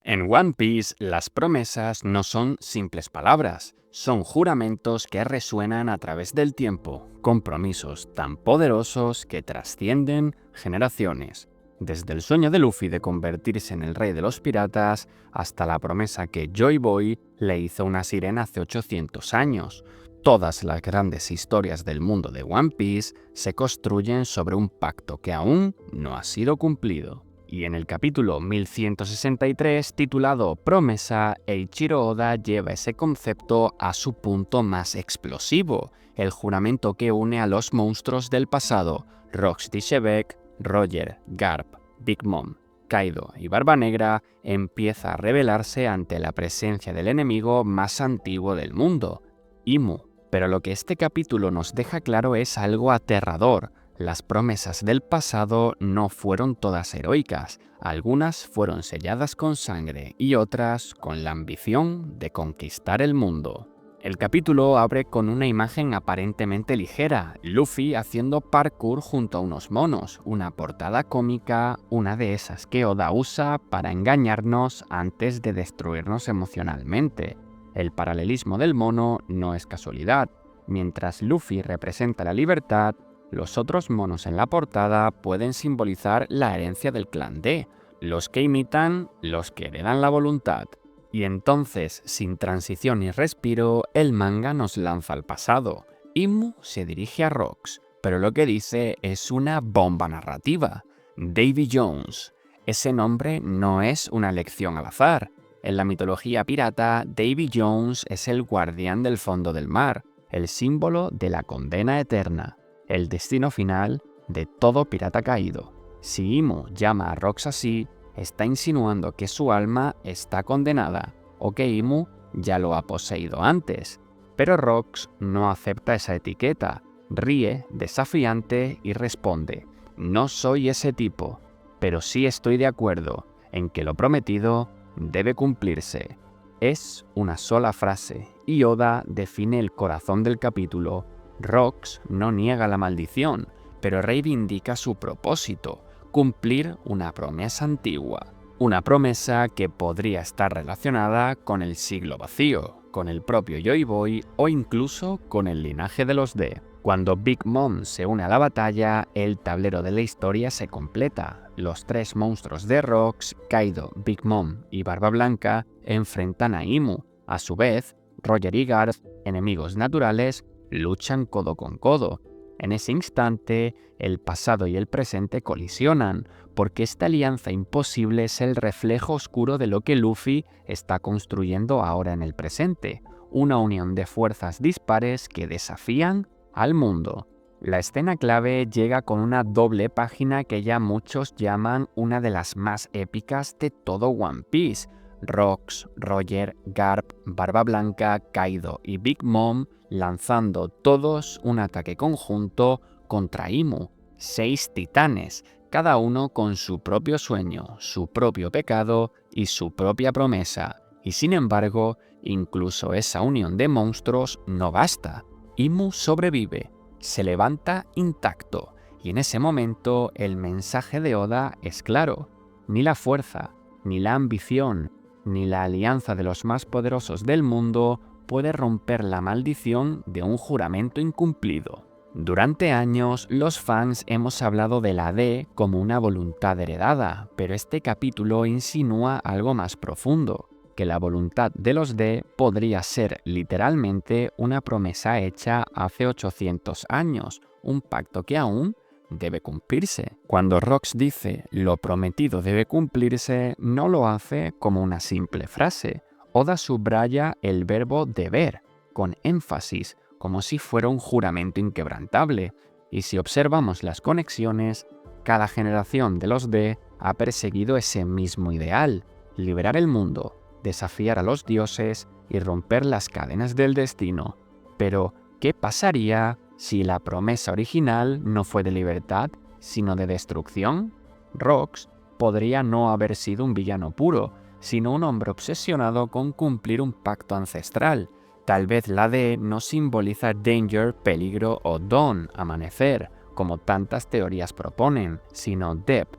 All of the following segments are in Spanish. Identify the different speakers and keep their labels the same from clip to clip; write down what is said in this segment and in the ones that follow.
Speaker 1: En One Piece, las promesas no son simples palabras, son juramentos que resuenan a través del tiempo, compromisos tan poderosos que trascienden generaciones. Desde el sueño de Luffy de convertirse en el rey de los piratas, hasta la promesa que Joy Boy le hizo a una sirena hace 800 años. Todas las grandes historias del mundo de One Piece se construyen sobre un pacto que aún no ha sido cumplido. Y en el capítulo 1163, titulado Promesa, Eiichiro Oda lleva ese concepto a su punto más explosivo, el juramento que une a los monstruos del pasado, Rox D. Shebeck, Roger, Garp, Big Mom, Kaido y Barba Negra, empieza a revelarse ante la presencia del enemigo más antiguo del mundo, Imu. Pero lo que este capítulo nos deja claro es algo aterrador. Las promesas del pasado no fueron todas heroicas, algunas fueron selladas con sangre y otras con la ambición de conquistar el mundo. El capítulo abre con una imagen aparentemente ligera, Luffy haciendo parkour junto a unos monos, una portada cómica, una de esas que Oda usa para engañarnos antes de destruirnos emocionalmente. El paralelismo del mono no es casualidad. Mientras Luffy representa la libertad, los otros monos en la portada pueden simbolizar la herencia del clan D, los que imitan, los que heredan la voluntad. Y entonces, sin transición ni respiro, el manga nos lanza al pasado. Imu se dirige a Rox, pero lo que dice es una bomba narrativa. Davy Jones. Ese nombre no es una elección al azar. En la mitología pirata, Davy Jones es el guardián del fondo del mar, el símbolo de la condena eterna, el destino final de todo pirata caído. Si Imu llama a Rox así, está insinuando que su alma está condenada, o que Imu ya lo ha poseído antes. Pero Rox no acepta esa etiqueta, ríe desafiante y responde: no soy ese tipo, pero sí estoy de acuerdo en que lo prometido debe cumplirse. Es una sola frase, y Oda define el corazón del capítulo. Rox no niega la maldición, pero reivindica su propósito, cumplir una promesa antigua. Una promesa que podría estar relacionada con el siglo vacío, con el propio Joy Boy o incluso con el linaje de los D. Cuando Big Mom se une a la batalla, el tablero de la historia se completa. Los tres monstruos de Rox, Kaido, Big Mom y Barba Blanca, enfrentan a Imu. A su vez, Roger y Garp, enemigos naturales, luchan codo con codo. En ese instante, el pasado y el presente colisionan, porque esta alianza imposible es el reflejo oscuro de lo que Luffy está construyendo ahora en el presente, una unión de fuerzas dispares que desafían al mundo. La escena clave llega con una doble página que ya muchos llaman una de las más épicas de todo One Piece. Rox, Roger, Garp, Barba Blanca, Kaido y Big Mom lanzando todos un ataque conjunto contra Imu. 6 titanes, cada uno con su propio sueño, su propio pecado y su propia promesa. Y sin embargo, incluso esa unión de monstruos no basta. Imu sobrevive, se levanta intacto, y en ese momento el mensaje de Oda es claro. Ni la fuerza, ni la ambición, ni la alianza de los más poderosos del mundo puede romper la maldición de un juramento incumplido. Durante años, los fans hemos hablado de la D como una voluntad heredada, pero este capítulo insinúa algo más profundo, que la voluntad de los D podría ser literalmente una promesa hecha hace 800 años, un pacto que aún debe cumplirse. Cuando Rox dice lo prometido debe cumplirse, no lo hace como una simple frase. Oda subraya el verbo deber, con énfasis, como si fuera un juramento inquebrantable. Y si observamos las conexiones, cada generación de los D ha perseguido ese mismo ideal: liberar el mundo, desafiar a los dioses y romper las cadenas del destino. Pero, ¿qué pasaría si la promesa original no fue de libertad, sino de destrucción? Rox podría no haber sido un villano puro, sino un hombre obsesionado con cumplir un pacto ancestral. Tal vez la D no simboliza danger, peligro o dawn, amanecer, como tantas teorías proponen, sino debt,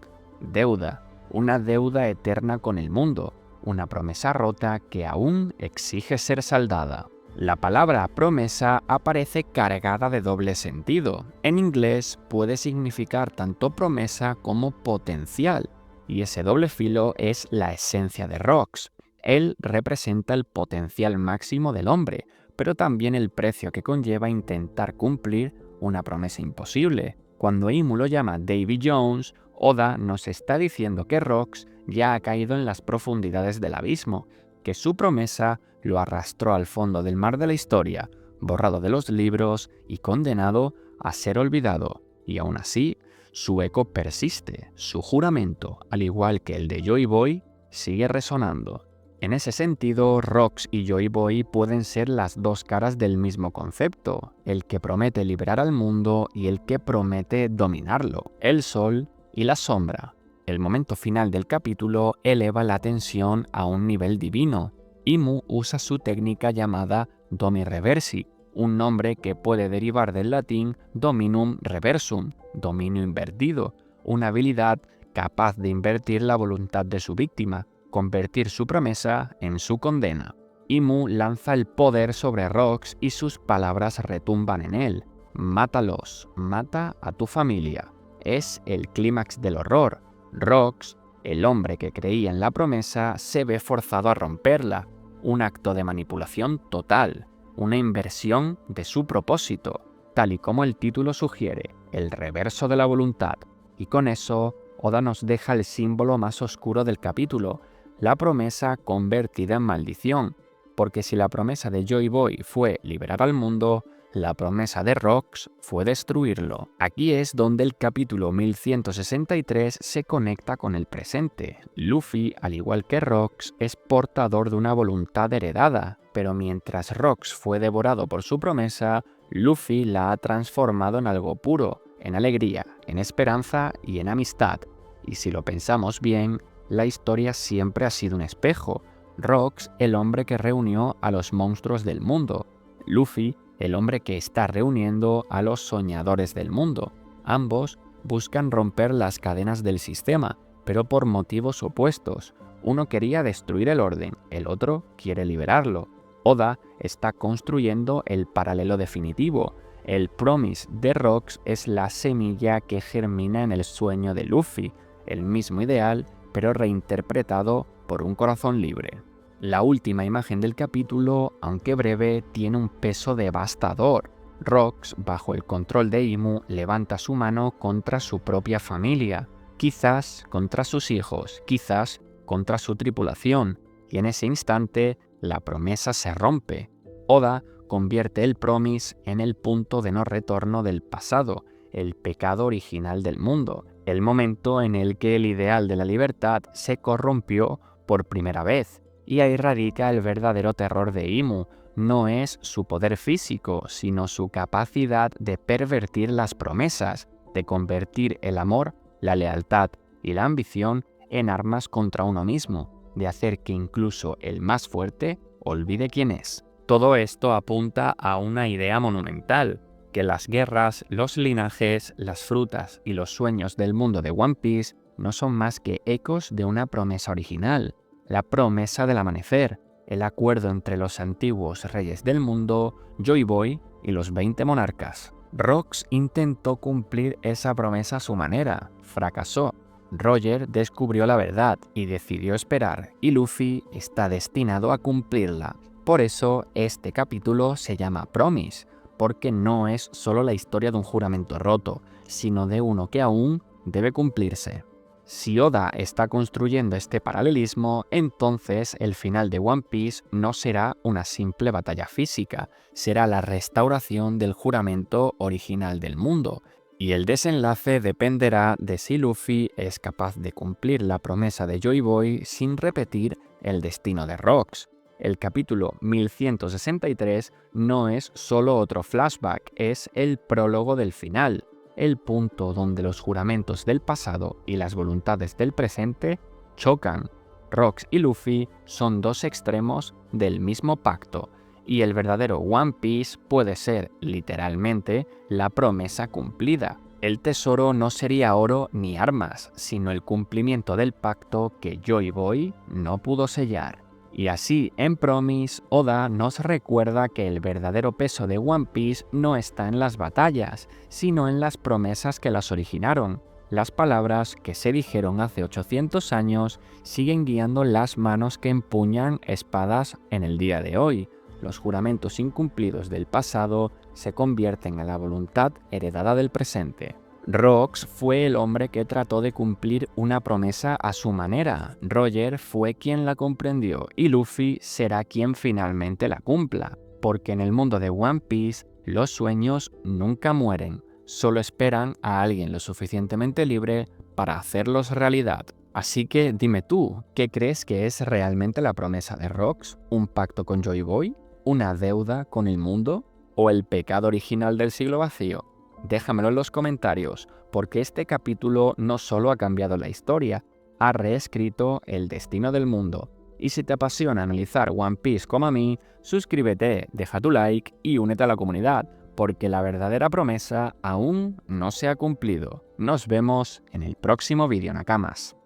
Speaker 1: deuda, una deuda eterna con el mundo. una promesa rota que aún exige ser saldada. La palabra promesa aparece cargada de doble sentido. En inglés puede significar tanto promesa como potencial, y ese doble filo es la esencia de Rox. Él representa el potencial máximo del hombre, pero también el precio que conlleva intentar cumplir una promesa imposible. Cuando Imu lo llama Davy Jones, Oda nos está diciendo que Rox ya ha caído en las profundidades del abismo, que su promesa lo arrastró al fondo del mar de la historia, borrado de los libros y condenado a ser olvidado. Y aún así, su eco persiste, su juramento, al igual que el de Joy Boy, sigue resonando. En ese sentido, Rox y Joy Boy pueden ser las dos caras del mismo concepto, el que promete liberar al mundo y el que promete dominarlo, el sol y la sombra. El momento final del capítulo eleva la tensión a un nivel divino. Imu usa su técnica llamada Domi Reversi, un nombre que puede derivar del latín Dominum Reversum, dominio invertido, una habilidad capaz de invertir la voluntad de su víctima, convertir su promesa en su condena. Imu lanza el poder sobre Rox y sus palabras retumban en él. Mátalos, mata a tu familia. Es el clímax del horror. Rox, el hombre que creía en la promesa, se ve forzado a romperla. Un acto de manipulación total, una inversión de su propósito, tal y como el título sugiere, el reverso de la voluntad. Y con eso, Oda nos deja el símbolo más oscuro del capítulo, la promesa convertida en maldición, porque si la promesa de Joy Boy fue liberar al mundo, la promesa de Rox fue destruirlo. Aquí es donde el capítulo 1163 se conecta con el presente. Luffy, al igual que Rox, es portador de una voluntad heredada, pero mientras Rox fue devorado por su promesa, Luffy la ha transformado en algo puro, en alegría, en esperanza y en amistad. Y si lo pensamos bien, la historia siempre ha sido un espejo. Rox, el hombre que reunió a los monstruos del mundo. Luffy, el hombre que está reuniendo a los soñadores del mundo. Ambos buscan romper las cadenas del sistema, pero por motivos opuestos. Uno quería destruir el orden, el otro quiere liberarlo. Oda está construyendo el paralelo definitivo. El Promise de Rox es la semilla que germina en el sueño de Luffy, el mismo ideal, pero reinterpretado por un corazón libre. La última imagen del capítulo, aunque breve, tiene un peso devastador. Rox, bajo el control de Imu, levanta su mano contra su propia familia, quizás contra sus hijos, quizás contra su tripulación, y en ese instante la promesa se rompe. Oda convierte el Promise en el punto de no retorno del pasado, el pecado original del mundo, el momento en el que el ideal de la libertad se corrompió por primera vez. Y ahí radica el verdadero terror de Imu. No es su poder físico, sino su capacidad de pervertir las promesas, de convertir el amor, la lealtad y la ambición en armas contra uno mismo, de hacer que incluso el más fuerte olvide quién es. Todo esto apunta a una idea monumental, que las guerras, los linajes, las frutas y los sueños del mundo de One Piece no son más que ecos de una promesa original. La promesa del amanecer, el acuerdo entre los antiguos reyes del mundo, Joy Boy y los 20 monarcas. Rox intentó cumplir esa promesa a su manera, fracasó. Roger descubrió la verdad y decidió esperar, y Luffy está destinado a cumplirla. Por eso este capítulo se llama Promise, porque no es solo la historia de un juramento roto, sino de uno que aún debe cumplirse. Si Oda está construyendo este paralelismo, entonces el final de One Piece no será una simple batalla física, será la restauración del juramento original del mundo, y el desenlace dependerá de si Luffy es capaz de cumplir la promesa de Joy Boy sin repetir el destino de Rox. El capítulo 1163 no es solo otro flashback, es el prólogo del final. El punto donde los juramentos del pasado y las voluntades del presente chocan. Rox y Luffy son dos extremos del mismo pacto, y el verdadero One Piece puede ser, literalmente, la promesa cumplida, El tesoro no sería oro ni armas, sino el cumplimiento del pacto que Joy Boy no pudo sellar. Y así, en Promise, Oda nos recuerda que el verdadero peso de One Piece no está en las batallas, sino en las promesas que las originaron. Las palabras que se dijeron hace 800 años siguen guiando las manos que empuñan espadas en el día de hoy. Los juramentos incumplidos del pasado se convierten en la voluntad heredada del presente. Rox fue el hombre que trató de cumplir una promesa a su manera, Roger fue quien la comprendió y Luffy será quien finalmente la cumpla, porque en el mundo de One Piece los sueños nunca mueren, solo esperan a alguien lo suficientemente libre para hacerlos realidad. Así que dime tú, ¿qué crees que es realmente la promesa de Rox? ¿Un pacto con Joy Boy? ¿Una deuda con el mundo? ¿O el pecado original del siglo vacío? Déjamelo en los comentarios, porque este capítulo no solo ha cambiado la historia, ha reescrito el destino del mundo. Y si te apasiona analizar One Piece como a mí, suscríbete, deja tu like y únete a la comunidad, porque la verdadera promesa aún no se ha cumplido. Nos vemos en el próximo vídeo, Nakamas.